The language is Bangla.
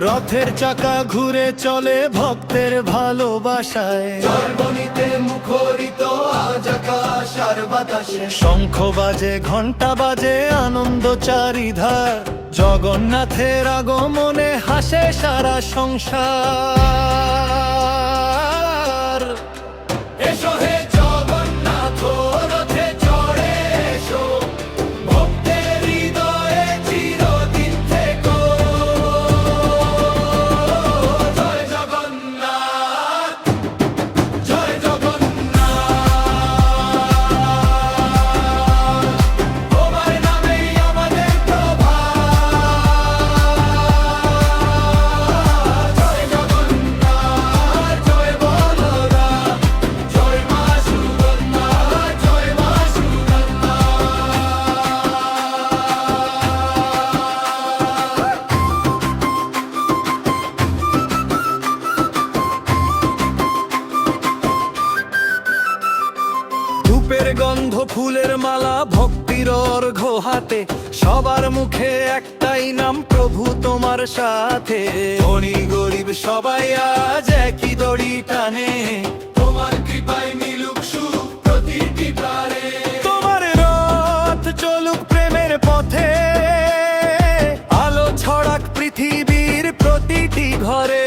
রথের চাকা ঘুরে চলে ভক্তের ভালোবাসায়, জয়ধ্বনিতে মুখরিত আজ আকাশ আর বাতাসে। শঙ্খ বাজে ঘণ্টা বাজে আনন্দ চারিধার, জগন্নাথের আগমনে হাসে সারা সংসার। এসো হে জগন্নাথ রথে চড়ে এসো, ভক্তের হৃদয়ে চিরদিন থেকো। জয় জগন্নাথ, জয় জগন্নাথ, তোমার নামেই আমাদের প্রভাত। জয় জগন্নাথ, জয় বলরাম, জয় মা সুগন্ধা, জয় মা সুগন্ধা। ধূপের গন্ধ ফুলের মালা ভক্তির অর্ঘ্য হাতে, সবার মুখে একটাই নাম প্রভু তোমার সাথে। ধনী গরিব সবাই আজ একই দড়ি টানে, তোমার কৃপায় মিলুক সুখ প্রতিটি প্রাণে। তোমার রথ চলুক প্রেমের পথে, আলো ছড়াক পৃথিবীর প্রতিটি ঘরে।